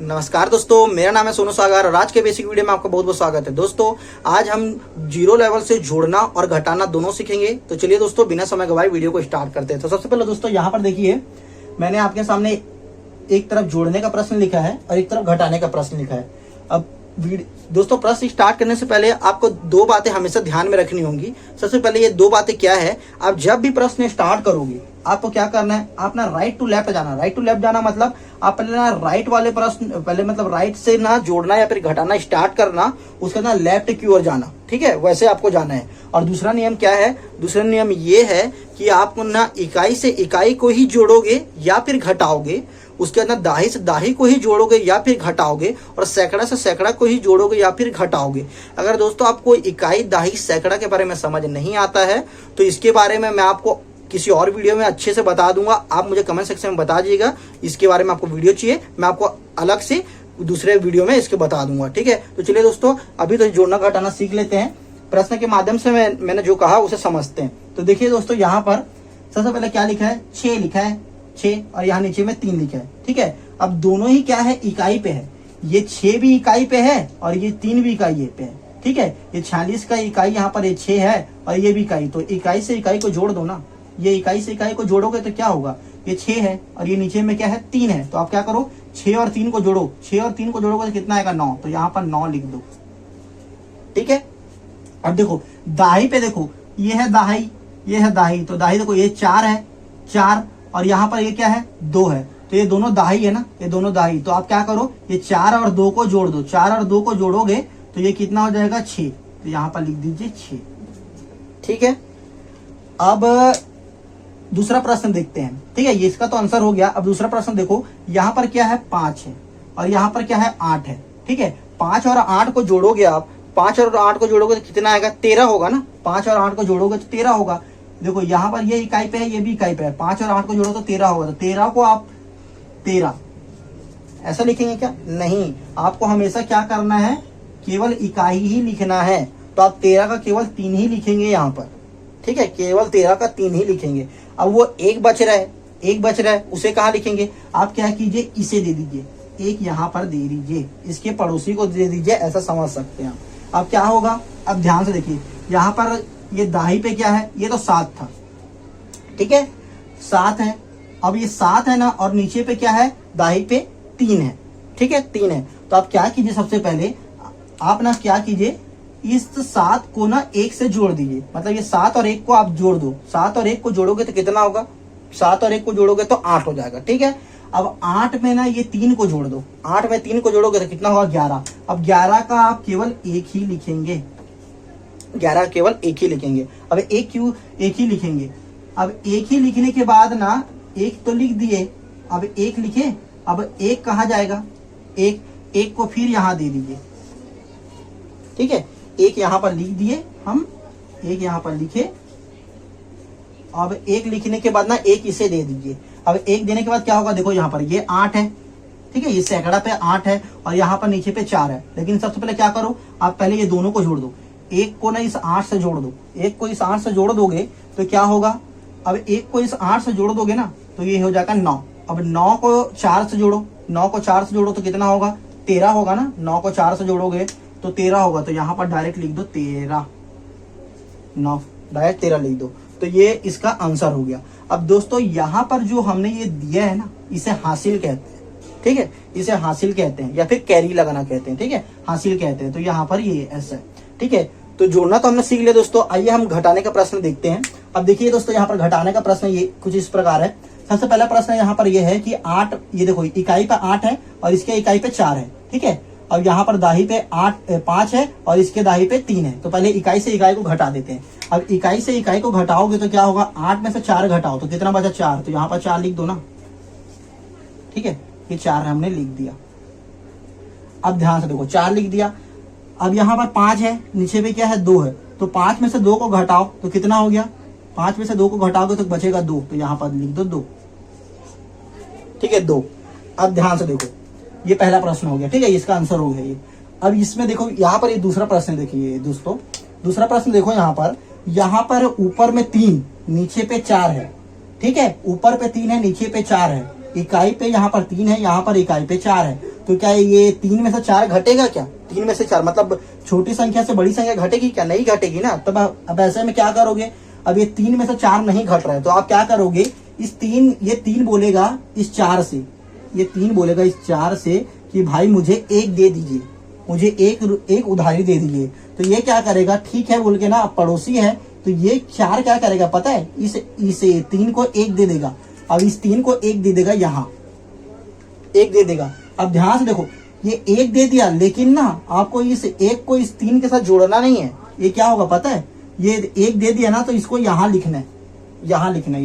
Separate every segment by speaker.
Speaker 1: नमस्कार दोस्तों, मेरा नाम है सोनू सागर और आज के बेसिक वीडियो में आपका बहुत बहुत स्वागत है। दोस्तों आज हम जीरो लेवल से जोड़ना और घटाना दोनों सीखेंगे। तो चलिए दोस्तों बिना समय गवाए वीडियो को स्टार्ट करते हैं। तो सबसे पहले दोस्तों यहाँ पर देखिए, मैंने आपके सामने एक तरफ जोड़ने का प्रश्न लिखा है और एक तरफ घटाने का प्रश्न लिखा है। अब दोस्तों प्रश्न स्टार्ट करने से पहले आपको दो बातें हमेशा ध्यान में रखनी होंगी। सबसे पहले ये दो बातें क्या है, आप जब भी प्रश्न स्टार्ट करोगे आपको क्या करना है, आप ना राइट टू लेफ्ट जाना। राइट टू लेफ्ट जाना मतलब आप पहले ना राइट वाले प्रश्न पहले मतलब राइट से ना जोड़ना या फिर घटाना स्टार्ट करना, उसके ना लेफ्ट की ओर जाना। ठीक है, वैसे आपको जाना है। और दूसरा नियम क्या है, दूसरा नियम ये है कि आप ना इकाई से इकाई को ही जोड़ोगे या फिर घटाओगे, उसके अंदर दाही से दाही को ही जोड़ोगे या फिर घटाओगे, और सैकड़ा से सैकड़ा को ही जोड़ोगे या फिर घटाओगे। अगर दोस्तों आपको इकाई दाही सैकड़ा के बारे में समझ नहीं आता है तो इसके बारे में मैं आपको किसी और वीडियो में अच्छे से बता दूंगा। आप मुझे कमेंट सेक्शन में बता दीजिएगा इसके बारे में आपको वीडियो चाहिए, मैं आपको अलग से दूसरे वीडियो में इसके बता दूंगा। ठीक है, तो चलिए दोस्तों अभी तो जोड़ना घटाना सीख लेते हैं। प्रश्न के माध्यम से मैंने जो कहा उसे समझते हैं। तो देखिए दोस्तों यहाँ पर सबसे पहले क्या लिखा है, 6 लिखा है, 6 और यहाँ नीचे में 3 लिखा है। ठीक है, अब दोनों ही क्या है, इकाई पे है। ये 6 भी इकाई पे है और ये 3 भी इकाई पे है। ठीक है, ये 46 का इकाई यहाँ पर ये 6 है और ये भी इकाई, तो इकाई से इकाई को जोड़ दो ना। ये इकाई से इकाई को जोड़ोगे तो क्या होगा, ये 6 है और ये नीचे में क्या है, 3 है। तो आप क्या करो, 6 और 3 को जोड़ो। 6 और 3 को जोड़ोगे तो कितना आएगा, 9। तो यहाँ पर 9 लिख दो। ठीक है, अब देखो दाही पे देखो, ये है दाही, ये है दाही, तो दाही देखो ये 4 है, 4 और यहाँ पर ये क्या है, 2 है। तो ये दोनों दाही है ना, ये दोनों दाही। तो आप क्या करो, ये 4 और 2 को जोड़ दो। 4 और 2 को जोड़ोगे तो ये कितना हो जाएगा, 6। तो यहाँ पर लिख दीजिए 6। ठीक है, अब दूसरा प्रश्न देखते हैं। ठीक है, ये इसका तो आंसर हो गया। अब दूसरा प्रश्न देखो, यहाँ पर क्या है, 5 है और यहाँ पर क्या है, 8 है। ठीक है, 5 और 8 को जोड़ोगे आप, 5 और 8 को जोड़ोगे तो कितना आएगा, 13 होगा ना। 5 और 8 को जोड़ोगे तो 13 होगा। देखो यहाँ पर ये इकाई पे है, ये भी इकाई पे है। 5 और 8 को जोड़ो तो 13 होगा। तो 13 को आप 13 ऐसा लिखेंगे क्या, नहीं, आपको हमेशा क्या करना है, केवल इकाई ही लिखना है। तो आप 13 का केवल 3 ही लिखेंगे यहाँ पर। ठीक है, केवल 13 का 3 ही लिखेंगे। अब वो एक बच रहा है, एक बच रहा है, उसे कहाँ लिखेंगे, आप क्या कीजिए, इसे दे दीजिए, एक यहाँ पर दे दीजिए, इसके पड़ोसी को दे दीजिए, ऐसा समझ सकते हैं। अब क्या होगा, अब ध्यान से देखिए, यहाँ पर ये दाही पे क्या है, ये तो 7 था। ठीक है, 7 है। अब ये 7 है ना, और नीचे पे क्या है, दाही पे 3 है। ठीक है, 3 है। तो आप क्या कीजिए, सबसे पहले आप ना क्या कीजिए, इस 7 को ना 1 से जोड़ दीजिए। मतलब ये 7 और 1 को आप जोड़ दो। 7 और 1 को जोड़ोगे तो कितना होगा, 7 और 1 को जोड़ोगे तो 8 हो जाएगा। ठीक है, अब 8 में ना ये 3 को जोड़ दो। 8 में 3 को जोड़ोगे तो कितना होगा, 11। अब 11 का आप केवल 1 ही लिखेंगे। 11 केवल 1 ही लिखेंगे। अब 1 क्यों 1 ही लिखेंगे, अब 1 ही लिखने के बाद ना 1 तो लिख दिए, अब 1 लिखे, अब 1 कहाँ जाएगा, 1 को फिर यहाँ दे दीजिए। ठीक है, 1 यहाँ पर लिख दिए हम, 1 यहाँ पर लिखे। अब 1 लिखने के बाद ना 1 इसे दे दीजिए। अब 1 देने के बाद क्या होगा, देखो यहाँ पर ये 8 है। ठीक है, ये सैकड़ा पे 8 है और यहाँ पर नीचे पे 4 है। लेकिन सबसे पहले क्या करो, आप पहले ये दोनों को जोड़ दो। 1 को ना इस 8 से जोड़ दो। 1 को इस 8 से जोड़ दोगे तो क्या होगा, अब 1 को इस 8 से जोड़ दोगे ना तो ये हो जाएगा 9। अब 9 को 4 से जोड़ो। 9 को 4 से जोड़ो तो कितना होगा, 13 होगा ना। 9 को 4 से जोड़ोगे तो 13 होगा। तो यहाँ पर डायरेक्ट लिख दो 13, 9 डायरेक्ट 13 लिख दो। तो ये इसका आंसर हो गया। अब दोस्तों यहाँ पर जो हमने ये दिया है ना, इसे हासिल कहते हैं। ठीक है, इसे हासिल कहते हैं या फिर कैरी लगाना कहते हैं। ठीक है, हासिल कहते हैं। तो यहाँ पर ये ऐसा है। ठीक है, तो जोड़ना तो हमने सीख लिया दोस्तों। आइए हम घटाने का प्रश्न देखते हैं। अब देखिए दोस्तों, यहाँ पर घटाने का प्रश्न ये कुछ इस प्रकार है। सबसे पहला प्रश्न यहाँ पर ये है कि 8, ये देखो इकाई पे 8 है और इसके इकाई पे 4 है। ठीक है, अब यहाँ पर दाही पे 5 है और इसके दाही पे 3 है। तो पहले इकाई से इकाई को घटा देते हैं। अब इकाई से इकाई को घटाओगे तो क्या होगा, 8 में से 4 घटाओ तो कितना बचा, 4। तो यहाँ पर 4 लिख दो ना। ठीक है, ये 4 हमने लिख दिया। अब ध्यान से देखो, 4 लिख दिया। अब यहाँ पर 5 है, नीचे पे क्या है, 2 है। तो 5 में से 2 को घटाओ तो कितना हो गया, 5 में से 2 को घटाओगे तो बचेगा 2। तो यहाँ पर लिख दो 2। ठीक है, 2। अब ध्यान से देखो, ये पहला प्रश्न हो गया। ठीक है, इसका आंसर हो गया ये। अब इसमें देखो, यहाँ पर ये दूसरा प्रश्न देखिए दोस्तों। दूसरा प्रश्न देखो, यहाँ पर ऊपर में 3, नीचे पे 4 है। ठीक है, ऊपर पे 3 है, नीचे पे 4 है। इकाई पे यहाँ पर 3 है, यहाँ पर इकाई पे 4 है। तो क्या ये 3 में से 4 घटेगा क्या? 3 में से 4 मतलब छोटी संख्या से बड़ी संख्या घटेगी क्या? नहीं घटेगी ना। तब अब ऐसे में क्या करोगे, अब ये 3 में से 4 नहीं घट रहा है तो आप क्या करोगे, ये 3 बोलेगा इस 4 से, ये 3 बोलेगा इस 4 से कि भाई मुझे 1 दे दीजिए, मुझे एक उधारी दे दीजिए। तो ये क्या करेगा, ठीक है बोल के ना, पड़ोसी है तो ये 4 क्या करेगा पता है, इसे 3 को 1 दे देगा। अब इस 3 को 1 दे देगा, यहाँ 1 दे देगा। अब ध्यान से देखो, ये 1 दे दिया, लेकिन ना आपको इस 1 को इस 3 के साथ जोड़ना नहीं है। ये क्या होगा पता है, ये 1 दे दिया ना तो इसको यहाँ लिखना है, यहाँ लिखना है,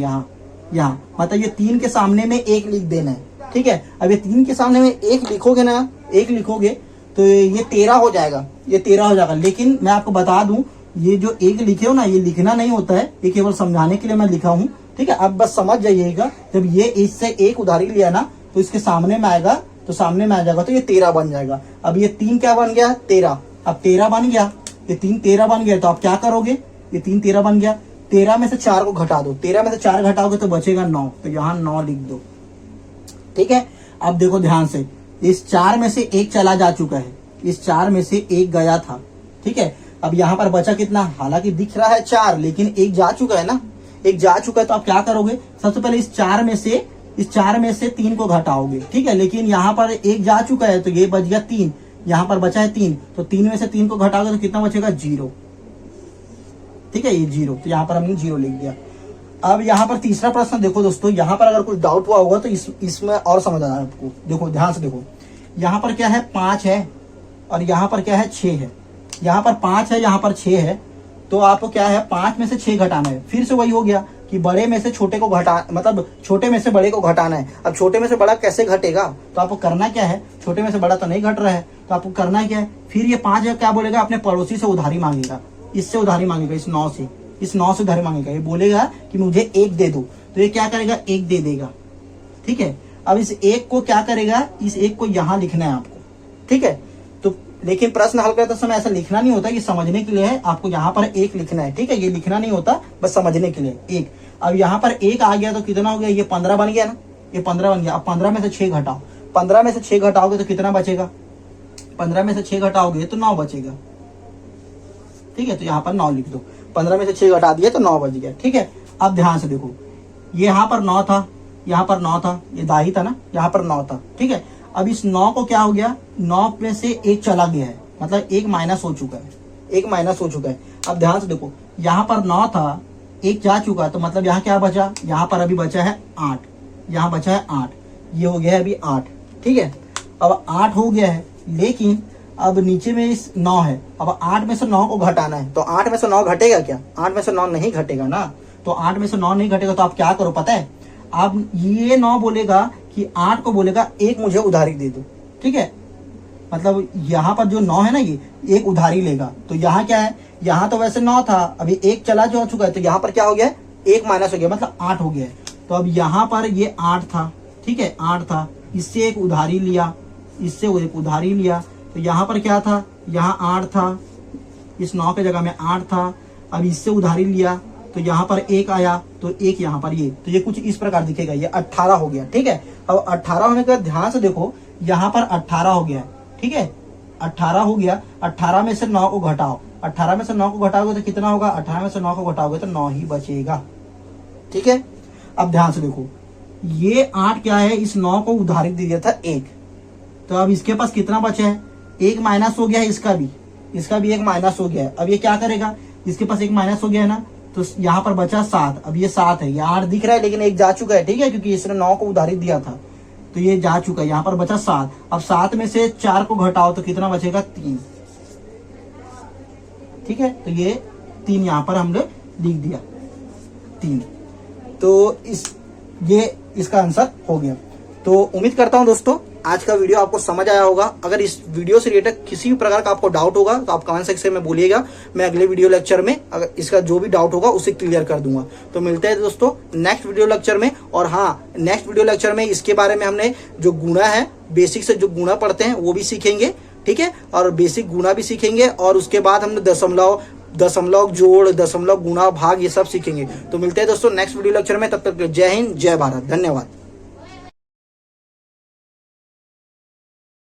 Speaker 1: यहाँ मतलब ये 3 के सामने में 1 लिख देना है। ठीक है, अब ये 3 के सामने में 1 लिखोगे ना, 1 लिखोगे तो ये 13 हो जाएगा, ये 13 हो जाएगा। लेकिन मैं आपको बता दूं, ये जो 1 लिखे हो ना, ये लिखना नहीं होता है, ये केवल समझाने के लिए मैं लिखा हूं। ठीक है, अब बस समझ जाइएगा, जब ये इससे 1 उधारी लिया ना तो इसके सामने में आएगा, तो सामने में आ जाएगा तो ये 13 बन जाएगा। अब ये 3 क्या बन गया, 13। अब 13 बन गया, ये 3 13 बन गया, तो आप क्या करोगे, ये 3 13 बन गया, 13 में से 4 को घटा दो, 13 में से 4 घटाओगे तो बचेगा 9, तो यहाँ 9 लिख दो। ठीक है, अब देखो ध्यान से, इस 4 में से 1 चला जा चुका है, इस 4 में से 1 गया था। ठीक है, अब यहाँ पर बचा कितना, हालांकि दिख रहा है 4, लेकिन 1 जा चुका है ना, 1 जा चुका है। तो आप क्या करोगे, सबसे पहले इस 4 में से 3 को घटाओगे। ठीक है, लेकिन यहाँ पर 1 जा चुका है तो ये बच गया 3, यहाँ पर बचा है 3, तो 3 में से 3 को घटाओगे तो कितना बचेगा, 0। ठीक है, ये 0, तो यहाँ पर हमने 0 लिख दिया। अब यहाँ पर तीसरा प्रश्न देखो दोस्तों, यहाँ पर अगर कुछ डाउट हुआ होगा तो इसमें और समझ आना आपको। देखो ध्यान से देखो, यहाँ पर क्या है, 5 है और यहाँ पर क्या है, 6 है। यहाँ पर 5 है, यहाँ पर 6 है, तो आपको क्या है, 5 में से 6 घटाना है। फिर से वही हो गया कि बड़े में से छोटे को मतलब छोटे में से बड़े को घटाना है। अब छोटे में से बड़ा कैसे घटेगा, तो आपको करना क्या है, छोटे में से बड़ा तो नहीं घट रहा है, तो आपको करना क्या है, फिर ये 5 क्या बोलेगा, अपने पड़ोसी से उधारी मांगेगा, इससे उधारी मांगेगा, इस 9 से उधारी मांगेगा। ये बोलेगा कि मुझे 1 दे दो, तो ये क्या करेगा, 1 दे देगा। ठीक है, अब इस 1 को क्या करेगा, इस 1 को यहाँ लिखना है आपको। ठीक है, तो लेकिन प्रश्न हल करते समय ऐसा लिखना नहीं होता, ये समझने के लिए है, आपको यहाँ पर 1 लिखना है। ठीक है, ये लिखना नहीं होता, बस समझने के लिए 1। अब यहाँ पर 1 आ गया तो कितना हो गया, ये 15 बन गया ना, ये 15 बन गया। अब 15 में से 6 घटाओ, 15 में से 6 घटाओगे तो कितना बचेगा, 15 में से 6 घटाओगे तो 9 बचेगा। ठीक है, तो यहाँ पर 9 लिख दो, 15 में से 6 घटा दिया तो 9 बच गया। ठीक है, अब ध्यान से देखो, ये यहाँ पर 9 था, यहाँ पर 9 था, ये दाही था ना, यहाँ पर 9 था। ठीक है, अब इस 9 को क्या हो गया, 9 में से 1 चला गया है, मतलब 1 माइनस हो चुका है, 1 माइनस हो चुका है। अब ध्यान से देखो, यहाँ पर 9 था, 1 जा चुका है, तो मतलब यहाँ क्या बचा, यहाँ पर अभी बचा है 8, यहाँ बचा है 8, ये हो गया है अभी 8। ठीक है, अब 8 हो गया है, लेकिन अब नीचे में इस 9 है, अब 8 में से 9 को घटाना है, तो 8 में से 9 घटेगा क्या, 8 में से 9 नहीं घटेगा ना, तो 8 में से 9 नहीं घटेगा, तो आप क्या करो पता है, अब ये 9 बोलेगा कि 8 को बोलेगा 1 मुझे उधारी दे दो। ठीक है, मतलब यहाँ पर जो 9 है ना, ये 1 उधारी लेगा, तो यहाँ क्या है, यहाँ तो वैसे 9 था, अभी 1 चला जो चुका है, तो यहाँ पर क्या हो गया, 1 माइनस हो गया, मतलब 8 हो गया है। तो अब यहाँ पर ये 8 था, ठीक है 8 था, इससे 1 उधारी लिया, इससे 1 उधारी लिया, तो यहाँ पर क्या था, यहाँ 8 था, इस 9 के जगह में 8 था, अब इससे उधारी लिया तो यहाँ पर 1 आया, तो 1 यहाँ पर ये कुछ इस प्रकार दिखेगा, ये 18 हो गया। ठीक है, अब 18 होने के बाद ध्यान से देखो, यहाँ पर 18 हो गया। ठीक है, 18 हो गया, 18 में से 9 को घटाओ, 18 में से 9 को घटाओगे तो कितना होगा, 18 में से 9 को घटाओगे तो 9 ही बचेगा। ठीक है, अब ध्यान से देखो, ये 8 क्या है, इस 9 को उधारी दे दिया था 1, तो अब इसके पास कितना बचा है, 1 माइनस हो गया है, इसका भी 1 माइनस हो गया है। अब ये क्या करेगा, इसके पास 1 माइनस हो गया है ना, तो यहाँ पर बचा 7, अब ये 7 है, ये 8 दिख रहा है लेकिन 1 जा चुका है। ठीक है, क्योंकि इसने 9 को उधारी दिया था तो ये जा चुका है, यहाँ पर बचा 7। अब 7 में से 4 को घटाओ तो कितना बचेगा, 3। ठीक है, तो ये 3 यहाँ पर हमने लिख दिया, 3। तो इसका आंसर हो गया। तो उम्मीद करता हूं दोस्तों आज का वीडियो आपको समझ आया होगा। अगर इस वीडियो से रिलेटेड किसी भी प्रकार का आपको डाउट होगा तो आप कमेंट सेक्शन में बोलिएगा, मैं अगले वीडियो लेक्चर में अगर इसका जो भी डाउट होगा उसे क्लियर कर दूंगा। तो मिलते हैं दोस्तों नेक्स्ट वीडियो लेक्चर में। और हाँ, नेक्स्ट वीडियो लेक्चर में इसके बारे में हमने जो गुणा है, बेसिक से जो गुणा पढ़ते हैं वो भी सीखेंगे। ठीक है, और बेसिक गुणा भी सीखेंगे, और उसके बाद हमने दशमलव जोड़, दशमलव गुणा भाग, ये सब सीखेंगे। तो मिलते हैं दोस्तों नेक्स्ट वीडियो लेक्चर में, तब तक जय हिंद जय भारत, धन्यवाद।